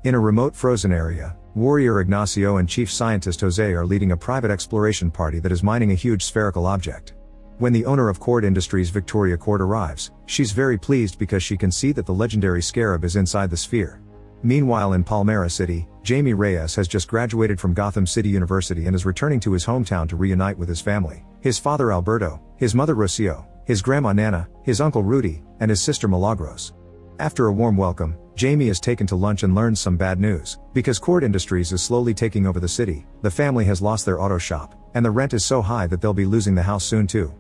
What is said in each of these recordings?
In a remote frozen area, warrior Ignacio and chief scientist Jose are leading a private exploration party that is mining a huge spherical object. When the owner of Cord Industries, Victoria Cord, arrives, she's very pleased because she can see that the legendary scarab is inside the sphere. Meanwhile, in Palmera City, Jamie Reyes has just graduated from Gotham City University and is returning to his hometown to reunite with his family, his father Alberto, his mother Rocio, his grandma Nana, his uncle Rudy, and his sister Milagros. After a warm welcome, Jamie is taken to lunch and learns some bad news. Because Cord Industries is slowly taking over the city, the family has lost their auto shop, and the rent is so high that they'll be losing the house soon too.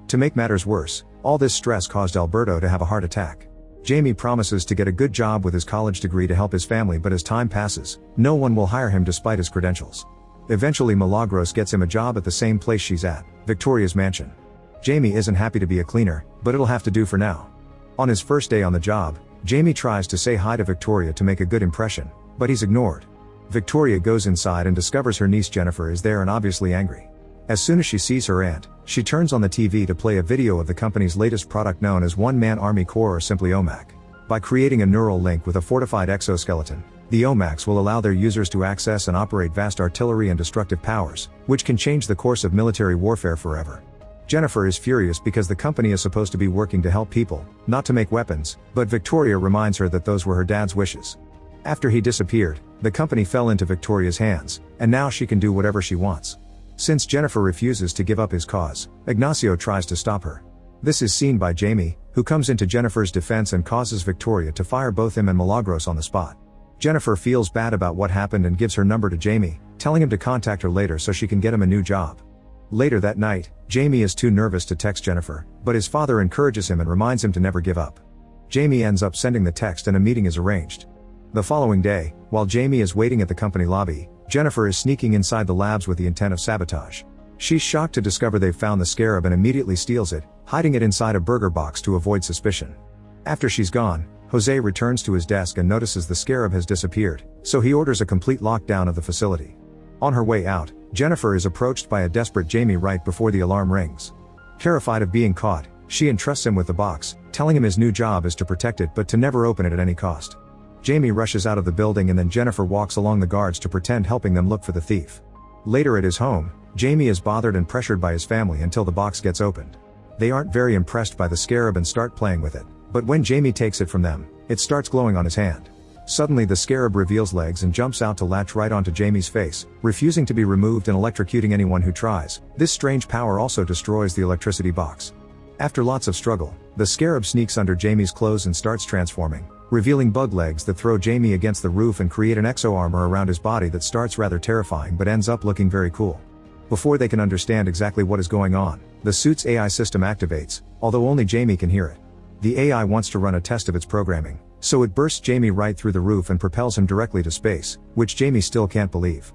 To make matters worse, all this stress caused Alberto to have a heart attack. Jamie promises to get a good job with his college degree to help his family, but as time passes, no one will hire him despite his credentials. Eventually Milagros gets him a job at the same place she's at, Victoria's mansion. Jamie isn't happy to be a cleaner, but it'll have to do for now. On his first day on the job, Jamie tries to say hi to Victoria to make a good impression, but he's ignored. Victoria goes inside and discovers her niece Jennifer is there and obviously angry. As soon as she sees her aunt, she turns on the TV to play a video of the company's latest product known as One-Man Army Corps, or simply OMAC. By creating a neural link with a fortified exoskeleton, the OMACs will allow their users to access and operate vast artillery and destructive powers, which can change the course of military warfare forever. Jennifer is furious because the company is supposed to be working to help people, not to make weapons, but Victoria reminds her that those were her dad's wishes. After he disappeared, the company fell into Victoria's hands, and now she can do whatever she wants. Since Jennifer refuses to give up his cause, Ignacio tries to stop her. This is seen by Jamie, who comes into Jennifer's defense and causes Victoria to fire both him and Milagros on the spot. Jennifer feels bad about what happened and gives her number to Jamie, telling him to contact her later so she can get him a new job. Later that night, Jamie is too nervous to text Jennifer, but his father encourages him and reminds him to never give up. Jamie ends up sending the text and a meeting is arranged. The following day, while Jamie is waiting at the company lobby, Jennifer is sneaking inside the labs with the intent of sabotage. She's shocked to discover they've found the scarab and immediately steals it, hiding it inside a burger box to avoid suspicion. After she's gone, Jose returns to his desk and notices the scarab has disappeared, so he orders a complete lockdown of the facility. On her way out, Jennifer is approached by a desperate Jamie right before the alarm rings. Terrified of being caught, she entrusts him with the box, telling him his new job is to protect it but to never open it at any cost. Jamie rushes out of the building and then Jennifer walks along the guards to pretend helping them look for the thief. Later at his home, Jamie is bothered and pressured by his family until the box gets opened. They aren't very impressed by the scarab and start playing with it, but when Jamie takes it from them, it starts glowing on his hand. Suddenly the scarab reveals legs and jumps out to latch right onto Jamie's face, refusing to be removed and electrocuting anyone who tries. This strange power also destroys the electricity box. After lots of struggle, the scarab sneaks under Jamie's clothes and starts transforming, revealing bug legs that throw Jamie against the roof and create an exo-armor around his body that starts rather terrifying but ends up looking very cool. Before they can understand exactly what is going on, the suit's AI system activates, although only Jamie can hear it. The AI wants to run a test of its programming, so it bursts Jamie right through the roof and propels him directly to space, which Jamie still can't believe.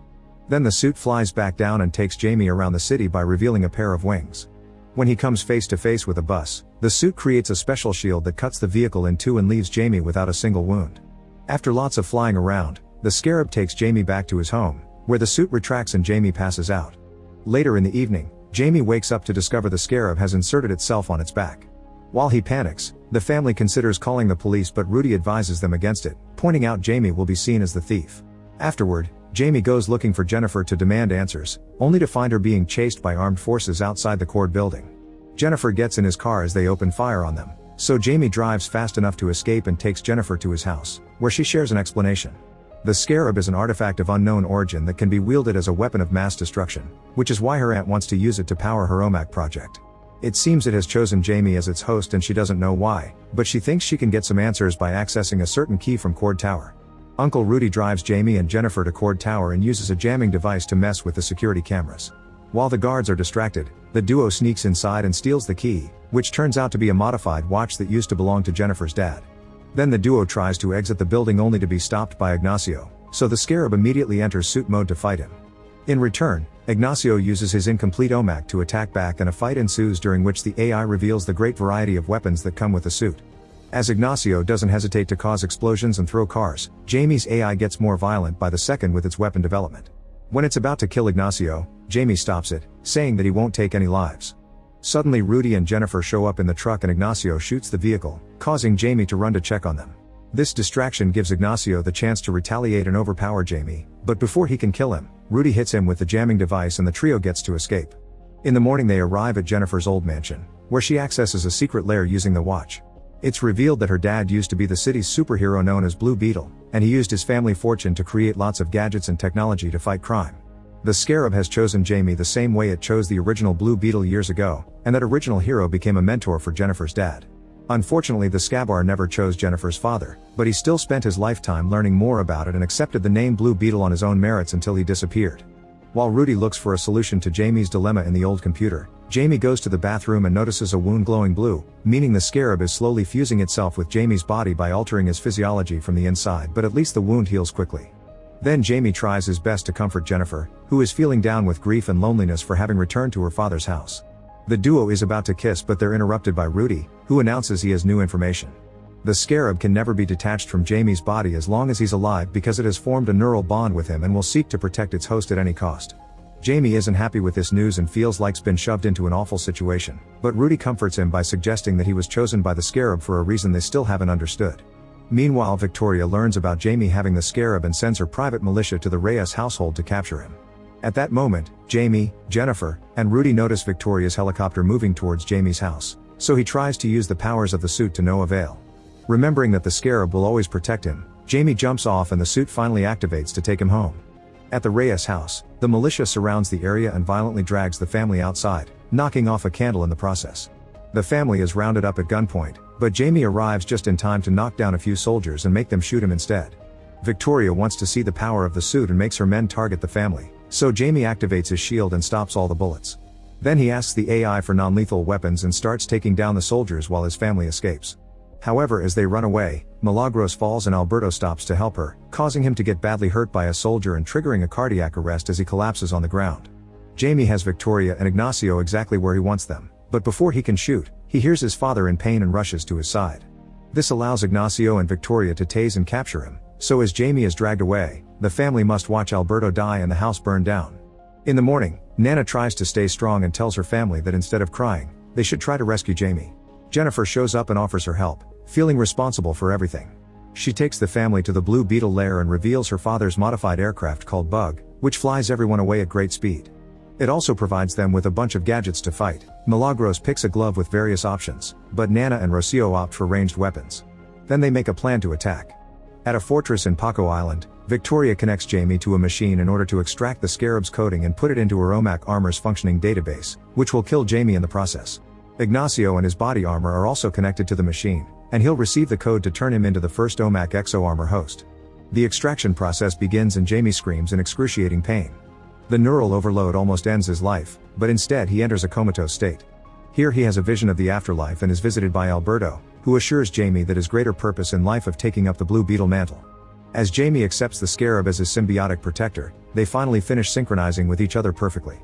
Then the suit flies back down and takes Jamie around the city by revealing a pair of wings. When he comes face to face with a bus, the suit creates a special shield that cuts the vehicle in two and leaves Jamie without a single wound. After lots of flying around, the scarab takes Jamie back to his home, where the suit retracts and Jamie passes out. Later in the evening, Jamie wakes up to discover the scarab has inserted itself on its back. While he panics, the family considers calling the police but Rudy advises them against it, pointing out Jamie will be seen as the thief. Afterward, Jamie goes looking for Jennifer to demand answers, only to find her being chased by armed forces outside the Cord building. Jennifer gets in his car as they open fire on them, so Jamie drives fast enough to escape and takes Jennifer to his house, where she shares an explanation. The scarab is an artifact of unknown origin that can be wielded as a weapon of mass destruction, which is why her aunt wants to use it to power her OMAC project. It seems it has chosen Jamie as its host and she doesn't know why, but she thinks she can get some answers by accessing a certain key from Cord Tower. Uncle Rudy drives Jamie and Jennifer to Cord Tower and uses a jamming device to mess with the security cameras. While the guards are distracted, the duo sneaks inside and steals the key, which turns out to be a modified watch that used to belong to Jennifer's dad. Then the duo tries to exit the building only to be stopped by Ignacio, so the scarab immediately enters suit mode to fight him. In return, Ignacio uses his incomplete OMAC to attack back and a fight ensues during which the AI reveals the great variety of weapons that come with the suit. As Ignacio doesn't hesitate to cause explosions and throw cars, Jamie's AI gets more violent by the second with its weapon development. When it's about to kill Ignacio, Jamie stops it, saying that he won't take any lives. Suddenly Rudy and Jennifer show up in the truck and Ignacio shoots the vehicle, causing Jamie to run to check on them. This distraction gives Ignacio the chance to retaliate and overpower Jamie, but before he can kill him, Rudy hits him with the jamming device and the trio gets to escape. In the morning they arrive at Jennifer's old mansion, where she accesses a secret lair using the watch. It's revealed that her dad used to be the city's superhero known as Blue Beetle, and he used his family fortune to create lots of gadgets and technology to fight crime. The Scarab has chosen Jamie the same way it chose the original Blue Beetle years ago, and that original hero became a mentor for Jennifer's dad. Unfortunately, the Scabar never chose Jennifer's father, but he still spent his lifetime learning more about it and accepted the name Blue Beetle on his own merits until he disappeared. While Rudy looks for a solution to Jamie's dilemma in the old computer, Jamie goes to the bathroom and notices a wound glowing blue, meaning the Scarab is slowly fusing itself with Jamie's body by altering his physiology from the inside, but at least the wound heals quickly. Then Jamie tries his best to comfort Jennifer, who is feeling down with grief and loneliness for having returned to her father's house. The duo is about to kiss, but they're interrupted by Rudy, who announces he has new information. The Scarab can never be detached from Jamie's body as long as he's alive because it has formed a neural bond with him and will seek to protect its host at any cost. Jamie isn't happy with this news and feels like he's been shoved into an awful situation, but Rudy comforts him by suggesting that he was chosen by the Scarab for a reason they still haven't understood. Meanwhile, Victoria learns about Jamie having the Scarab and sends her private militia to the Reyes household to capture him. At that moment, Jamie, Jennifer, and Rudy notice Victoria's helicopter moving towards Jamie's house, so he tries to use the powers of the suit to no avail. Remembering that the Scarab will always protect him, Jamie jumps off and the suit finally activates to take him home. At the Reyes house, the militia surrounds the area and violently drags the family outside, knocking off a candle in the process. The family is rounded up at gunpoint, but Jamie arrives just in time to knock down a few soldiers and make them shoot him instead. Victoria wants to see the power of the suit and makes her men target the family, so Jamie activates his shield and stops all the bullets. Then he asks the AI for non-lethal weapons and starts taking down the soldiers while his family escapes. However, as they run away, Milagros falls and Alberto stops to help her, causing him to get badly hurt by a soldier and triggering a cardiac arrest as he collapses on the ground. Jamie has Victoria and Ignacio exactly where he wants them, but before he can shoot, he hears his father in pain and rushes to his side. This allows Ignacio and Victoria to tase and capture him, so as Jamie is dragged away, the family must watch Alberto die and the house burn down. In the morning, Nana tries to stay strong and tells her family that instead of crying, they should try to rescue Jamie. Jennifer shows up and offers her help, feeling responsible for everything. She takes the family to the Blue Beetle lair and reveals her father's modified aircraft called Bug, which flies everyone away at great speed. It also provides them with a bunch of gadgets to fight. Milagros picks a glove with various options, but Nana and Rocio opt for ranged weapons. Then they make a plan to attack. At a fortress in Paco Island, Victoria connects Jamie to a machine in order to extract the Scarab's coding and put it into her OMAC armor's functioning database, which will kill Jamie in the process. Ignacio and his body armor are also connected to the machine, and he'll receive the code to turn him into the first OMAC Exo Armor host. The extraction process begins and Jamie screams in excruciating pain. The neural overload almost ends his life, but instead he enters a comatose state. Here he has a vision of the afterlife and is visited by Alberto, who assures Jamie that his greater purpose in life of taking up the Blue Beetle mantle. As Jamie accepts the Scarab as his symbiotic protector, they finally finish synchronizing with each other perfectly.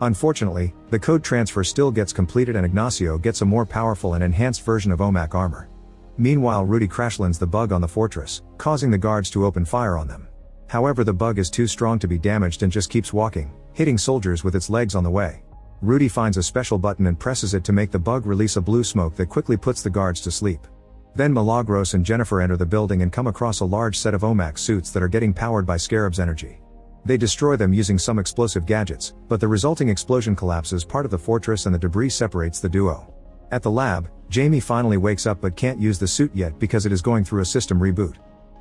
Unfortunately, the code transfer still gets completed and Ignacio gets a more powerful and enhanced version of OMAC armor. Meanwhile, Rudy crashlands the Bug on the fortress, causing the guards to open fire on them. However, the Bug is too strong to be damaged and just keeps walking, hitting soldiers with its legs on the way. Rudy finds a special button and presses it to make the Bug release a blue smoke that quickly puts the guards to sleep. Then Milagros and Jennifer enter the building and come across a large set of OMAC suits that are getting powered by Scarab's energy. They destroy them using some explosive gadgets, but the resulting explosion collapses part of the fortress and the debris separates the duo. At the lab, Jamie finally wakes up but can't use the suit yet because it is going through a system reboot.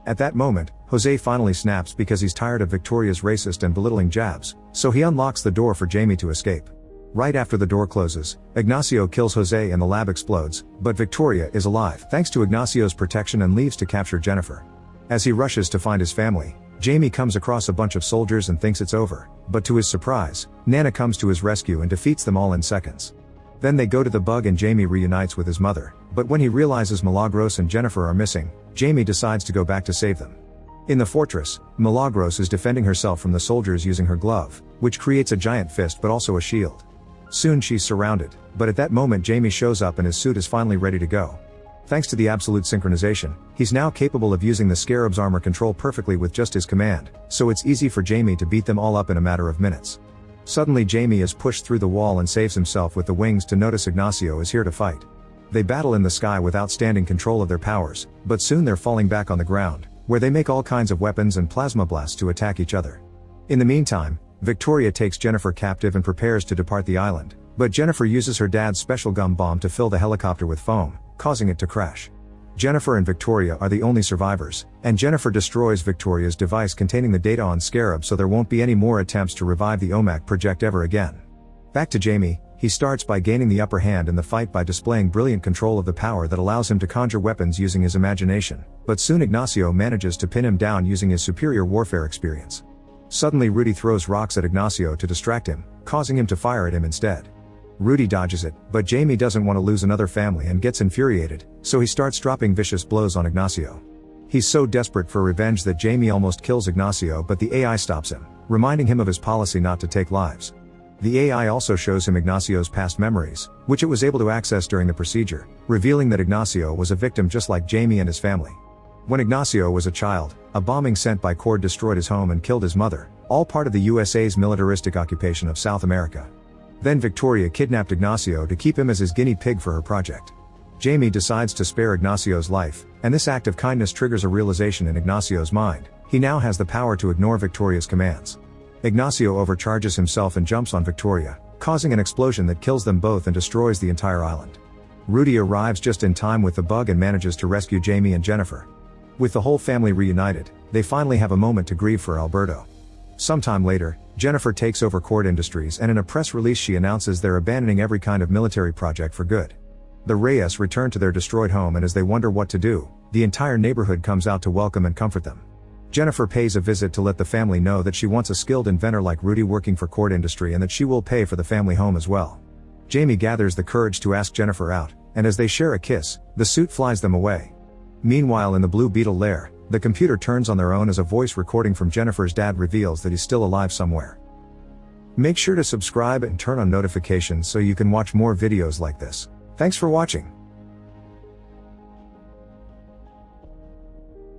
At that moment, Jose finally snaps because he's tired of Victoria's racist and belittling jabs, so he unlocks the door for Jamie to escape. Right after the door closes, Ignacio kills Jose and the lab explodes, but Victoria is alive thanks to Ignacio's protection and leaves to capture Jennifer. As he rushes to find his family, Jamie comes across a bunch of soldiers and thinks it's over, but to his surprise, Nana comes to his rescue and defeats them all in seconds. Then they go to the Bug and Jamie reunites with his mother, but when he realizes Milagros and Jennifer are missing, Jamie decides to go back to save them. In the fortress, Milagros is defending herself from the soldiers using her glove, which creates a giant fist but also a shield. Soon she's surrounded, but at that moment Jamie shows up and his suit is finally ready to go. Thanks to the absolute synchronization, he's now capable of using the Scarab's armor control perfectly with just his command, so it's easy for Jamie to beat them all up in a matter of minutes. Suddenly Jamie is pushed through the wall and saves himself with the wings to notice Ignacio is here to fight. They battle in the sky without standing control of their powers, but soon they're falling back on the ground, where they make all kinds of weapons and plasma blasts to attack each other. In the meantime, Victoria takes Jennifer captive and prepares to depart the island, but Jennifer uses her dad's special gum bomb to fill the helicopter with foam, causing it to crash. Jennifer and Victoria are the only survivors, and Jennifer destroys Victoria's device containing the data on Scarab so there won't be any more attempts to revive the OMAC project ever again. Back to Jamie, he starts by gaining the upper hand in the fight by displaying brilliant control of the power that allows him to conjure weapons using his imagination, but soon Ignacio manages to pin him down using his superior warfare experience. Suddenly Rudy throws rocks at Ignacio to distract him, causing him to fire at him instead. Rudy dodges it, but Jamie doesn't want to lose another family and gets infuriated, so he starts dropping vicious blows on Ignacio. He's so desperate for revenge that Jamie almost kills Ignacio, but the AI stops him, reminding him of his policy not to take lives. The AI also shows him Ignacio's past memories, which it was able to access during the procedure, revealing that Ignacio was a victim just like Jamie and his family. When Ignacio was a child, a bombing sent by Cord destroyed his home and killed his mother, all part of the USA's militaristic occupation of South America. Then Victoria kidnapped Ignacio to keep him as his guinea pig for her project. Jamie decides to spare Ignacio's life, and this act of kindness triggers a realization in Ignacio's mind: he now has the power to ignore Victoria's commands. Ignacio overcharges himself and jumps on Victoria, causing an explosion that kills them both and destroys the entire island. Rudy arrives just in time with the bug and manages to rescue Jamie and Jennifer. With the whole family reunited, they finally have a moment to grieve for Alberto. Sometime later, Jennifer takes over Cord Industries, and in a press release she announces they're abandoning every kind of military project for good. The Reyes return to their destroyed home, and as they wonder what to do, the entire neighborhood comes out to welcome and comfort them. Jennifer pays a visit to let the family know that she wants a skilled inventor like Rudy working for Cord Industry and that she will pay for the family home as well. Jamie gathers the courage to ask Jennifer out, and as they share a kiss, the suit flies them away. Meanwhile, in the Blue Beetle lair, the computer turns on their own as a voice recording from Jennifer's dad reveals that he's still alive somewhere. Make sure to subscribe and turn on notifications so you can watch more videos like this. Thanks for watching.